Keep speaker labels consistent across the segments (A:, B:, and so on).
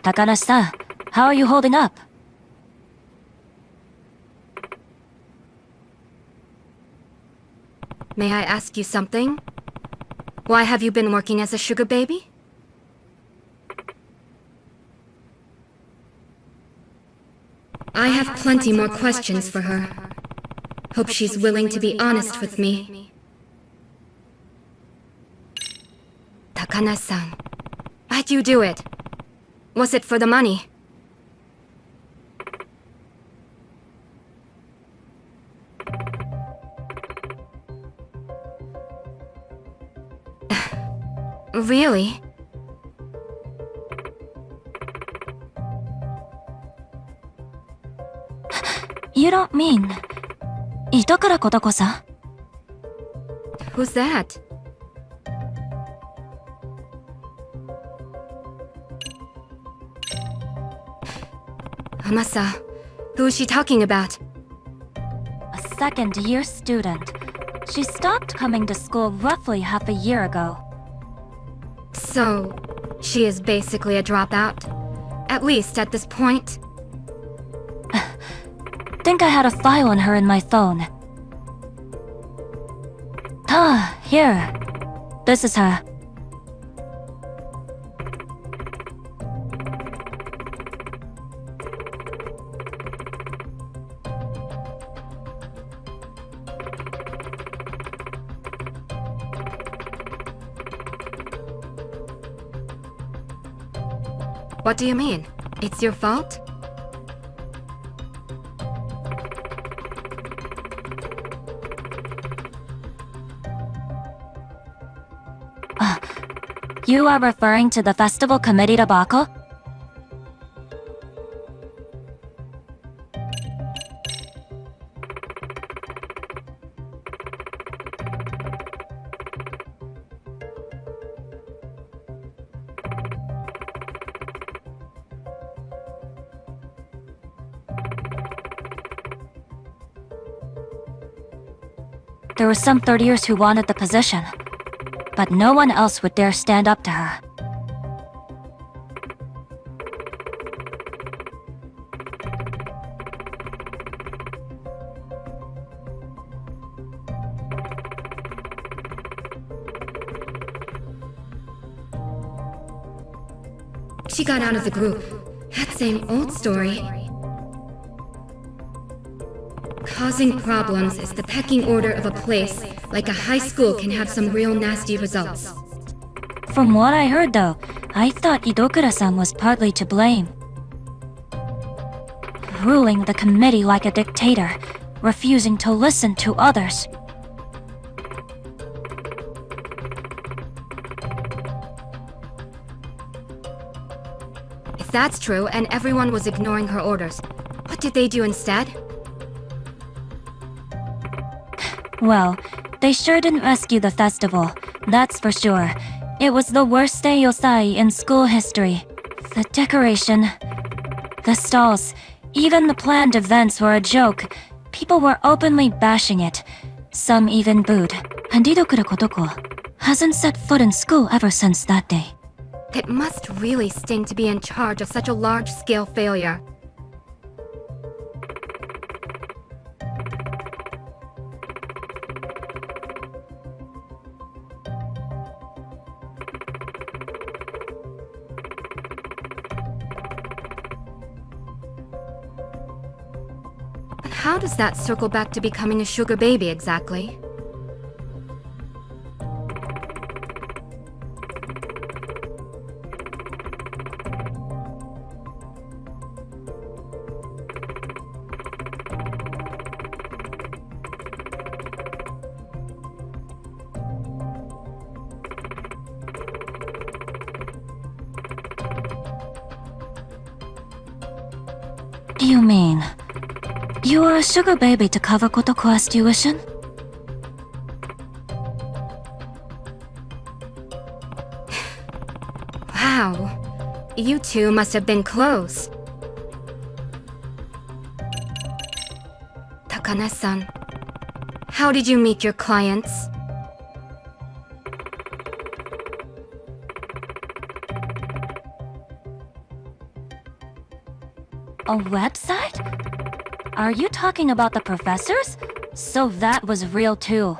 A: Takanashi-san, how are you holding up?
B: May I ask you something? Why have you been working as a sugar baby? I have plenty more questions for her. Hope she's willing to be honest with me. Takanashi-san, why'd you do it? Was it for the money? Really?
A: You don't mean... Itokura Kotoko-san?
B: Who's that? Amasa, who is she talking about?
A: A second-year student. She stopped coming to school roughly half a year ago.
B: So, she is basically a dropout? At least at this point?
A: Think I had a file on her in my phone. Ah, here. This is her.
B: What do you mean? It's your fault?
A: You are referring to the festival committee debacle? There were some third years who wanted the position, but no one else would dare stand up to her.
B: She got out of the group. That same old story. Causing problems is the pecking order of a place. Like a high school can have some real nasty results.
A: From what I heard though, I thought Idokura-san was partly to blame. Ruling the committee like a dictator, refusing to listen to others.
B: If that's true and everyone was ignoring her orders, what did they do instead?
A: Well, they sure didn't rescue the festival, that's for sure. It was the worst day yosai in school history. The decoration, the stalls, even the planned events were a joke. People were openly bashing it. Some even booed. And Idokura Kotoko hasn't set foot in school ever since that day.
B: It must really sting to be in charge of such a large-scale failure. How does that circle back to becoming a sugar baby exactly?
A: You mean... you are a sugar baby to cover Kotoku's tuition?
B: Wow. You two must have been close. Takanashi-san, how did you meet your clients?
A: A website? Are you talking about the professors? So that was real too.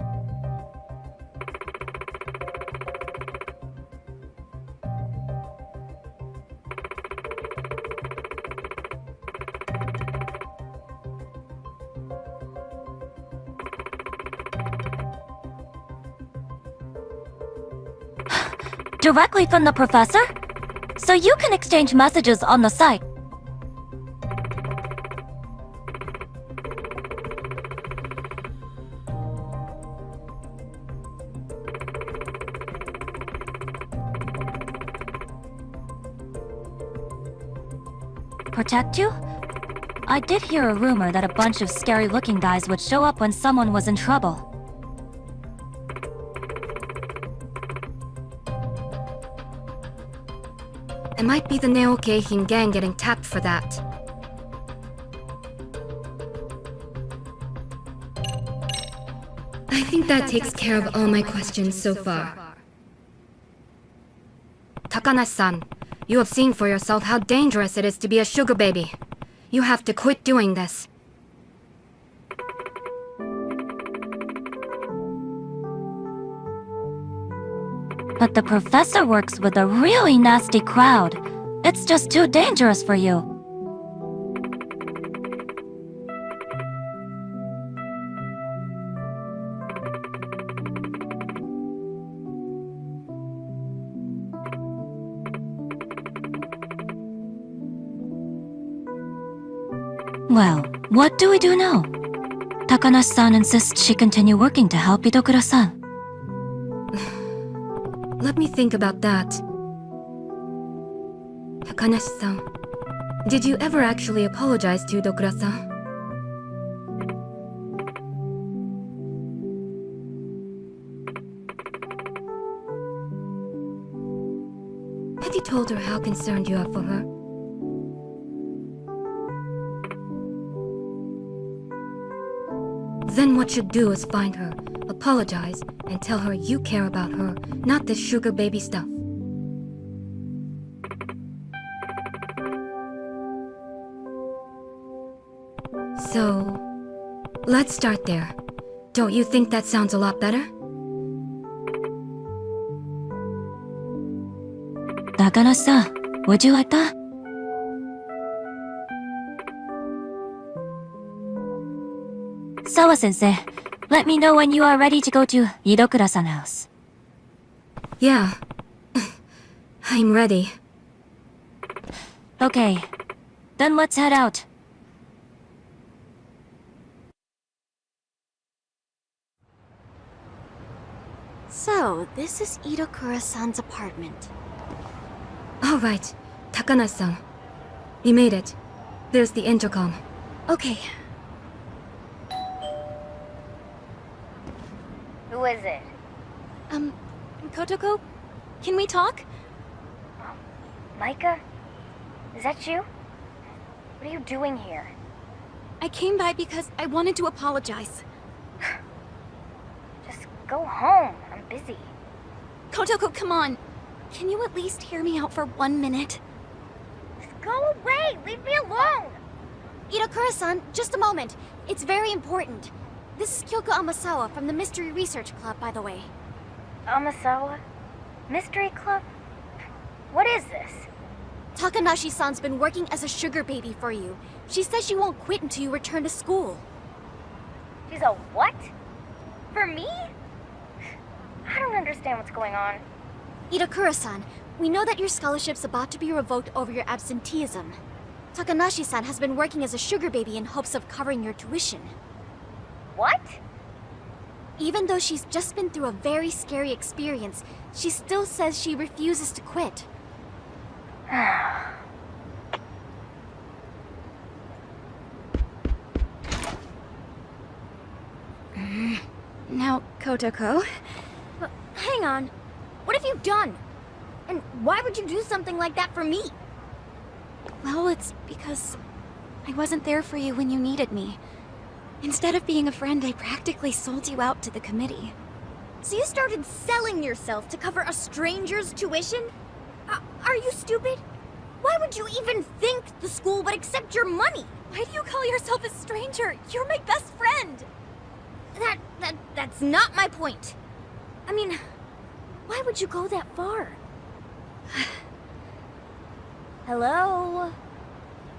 A: Directly from the professor? So you can exchange messages on the site. Protect you? I did hear a rumor that a bunch of scary-looking guys would show up when someone was in trouble.
B: It might be the Neo-Keihin gang getting tapped for that. I think that takes care of all my questions so far. Takanashi-san, you have seen for yourself how dangerous it is to be a sugar baby. You have to quit doing this.
A: But the professor works with a really nasty crowd. It's just too dangerous for you. Well, what do we do now? Takanashi-san insists she continue working to help Idokura-san.
B: Let me think about that. Takanashi-san, did you ever actually apologize to Idokura-san? Have you told her how concerned you are for her? Then what you do is find her, apologize, and tell her you care about her, not this sugar baby stuff. So, let's start there. Don't you think that sounds a lot better?
A: Takanashi-san, would you like that? Sawa sensei, let me know when you are ready to go to Idokura-san house.
B: Yeah. I'm ready.
A: Okay, then let's head out.
C: So, this is Idokura-san's apartment.
B: All right, Takanashi-san. We made it. There's the intercom.
C: Okay.
D: Who is it?
C: Kotoko? Can we talk?
D: Micah? Is that you? What are you doing here?
C: I came by because I wanted to apologize.
D: Just go home. I'm busy.
C: Kotoko, come on. Can you at least hear me out for 1 minute?
D: Just go away! Leave me alone!
C: Idokura-san, just a moment. It's very important. This is Kyoko Amasawa from the Mystery Research Club, by the way.
D: Amasawa? Mystery Club? What is this?
C: Takanashi-san's been working as a sugar baby for you. She says she won't quit until you return to school.
D: She's a what? For me? I don't understand what's going on.
C: Idokura-san, we know that your scholarship's about to be revoked over your absenteeism. Takanashi-san has been working as a sugar baby in hopes of covering your tuition.
D: What?
C: Even though she's just been through a very scary experience, she still says she refuses to quit. Now, Kotoko...
D: Hang on. What have you done? And why would you do something like that for me?
C: Well, it's because I wasn't there for you when you needed me. Instead of being a friend, I practically sold you out to the committee.
D: So you started selling yourself to cover a stranger's tuition? Are you stupid?
C: Why would you even think the school would accept your money?
E: Why do you call yourself a stranger? You're my best friend!
C: That's not my point. I mean, why would you go that far? Hello?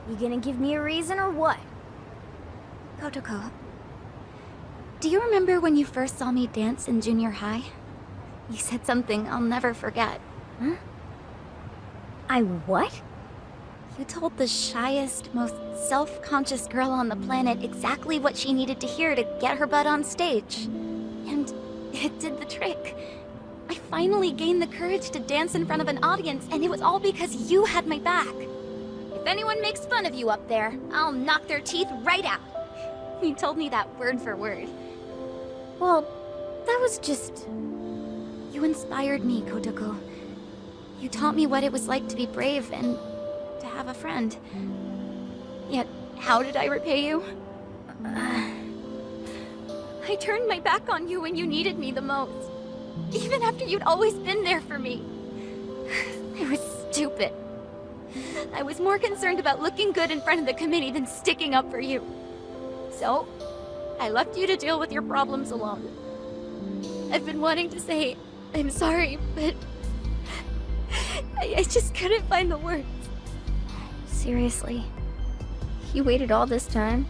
C: You gonna give me a reason or what?
E: Kotoko, do you remember when you first saw me dance in junior high? You said something I'll never forget.
C: Huh? I what?
E: You told the shyest, most self-conscious girl on the planet exactly what she needed to hear to get her butt on stage. And it did the trick. I finally gained the courage to dance in front of an audience, and it was all because you had my back.
C: If anyone makes fun of you up there, I'll knock their teeth right out.
E: You told me that word for word.
C: Well, that was just...
E: You inspired me, Kotoko. You taught me what it was like to be brave and to have a friend. Yet, how did I repay you? I turned my back on you when you needed me the most. Even after you'd always been there for me. I was stupid. I was more concerned about looking good in front of the committee than sticking up for you. So, I left you to deal with your problems alone. I've been wanting to say, I'm sorry, but... I just couldn't find the words.
C: Seriously? You waited all this time?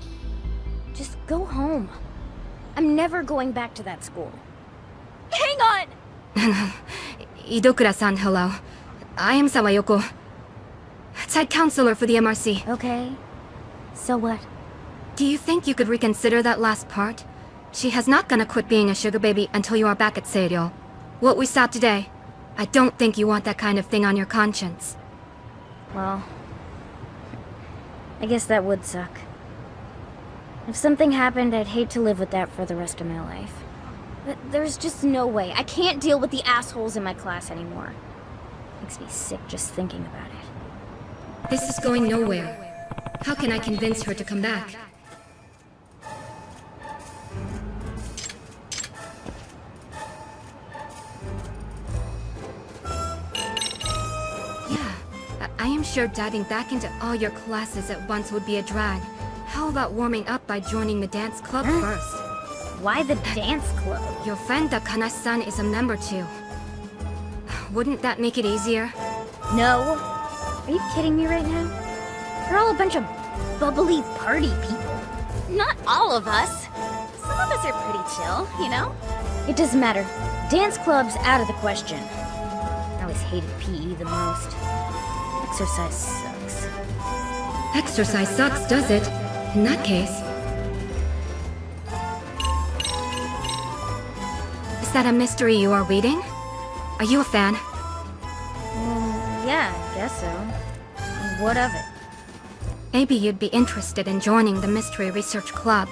C: Just go home. I'm never going back to that school.
E: Hang on!
B: Idokura-san, hello. I am Sawa Yoko, site counselor for the MRC.
C: Okay. So what?
B: Do you think you could reconsider that last part? She has not gonna quit being a sugar baby until you are back at Seiryo. What we saw today, I don't think you want that kind of thing on your conscience.
C: Well, I guess that would suck. If something happened, I'd hate to live with that for the rest of my life. But there's just no way. I can't deal with the assholes in my class anymore. Makes me sick just thinking about it.
B: This is going nowhere. How can I convince her to come back? Yeah, I am sure diving back into all your classes at once would be a drag. How about warming up by joining the dance club first?
C: Why the dance club?
B: Your friend Takanashi-san is a member too. Wouldn't that make it easier?
C: No. Are you kidding me right now? We're all a bunch of bubbly party people.
E: Not all of us. Some of us are pretty chill, you know?
C: It doesn't matter. Dance club's out of the question. I always hated PE the most. Exercise sucks.
B: Exercise sucks, does it? In that case... Is that a mystery you are reading? Are you a fan?
C: Yeah, I guess so. What of it?
B: Maybe you'd be interested in joining the Mystery Research Club.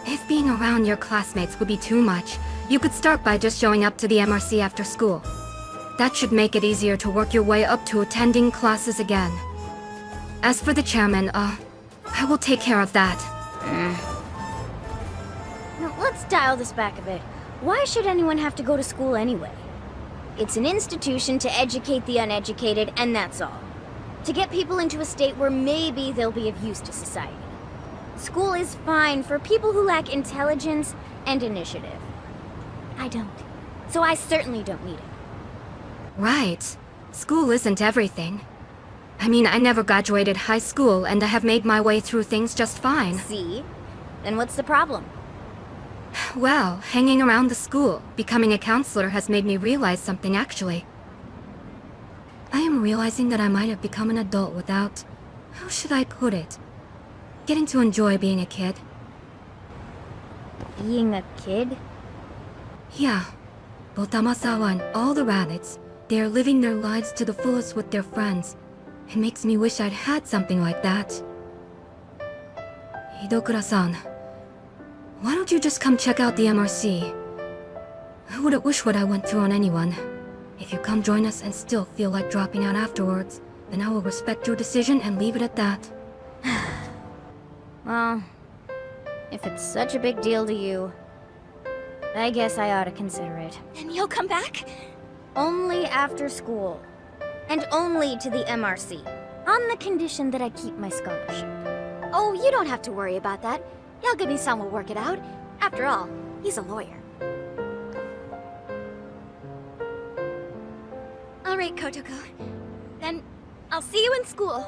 B: If being around your classmates would be too much, you could start by just showing up to the MRC after school. That should make it easier to work your way up to attending classes again. As for the chairman, I will take care of that.
C: Now, let's dial this back a bit. Why should anyone have to go to school anyway? It's an institution to educate the uneducated, and that's all. To get people into a state where maybe they'll be of use to society. School is fine for people who lack intelligence and initiative. I don't. So I certainly don't need it.
B: Right. School isn't everything. I mean, I never graduated high school, and I have made my way through things just fine.
C: See? Then what's the problem?
B: Well, hanging around the school, becoming a counselor has made me realize something actually. I am realizing that I might have become an adult without... how should I put it? Getting to enjoy being a kid.
C: Being a kid?
B: Yeah. Both Amasawa and all the rabbits, they are living their lives to the fullest with their friends. It makes me wish I'd had something like that. Idokura-san, why don't you just come check out the MRC? I wouldn't wish what I went through on anyone. If you come join us and still feel like dropping out afterwards, then I will respect your decision and leave it at that.
C: Well, if it's such a big deal to you, I guess I ought to consider it.
E: And you'll come back?
C: Only after school. and only to the MRC, on the condition that I keep my scholarship.
E: Oh, you don't have to worry about that. Yagami-san will work it out. After all, he's a lawyer. Alright, Kotoko. Then, I'll see you in school.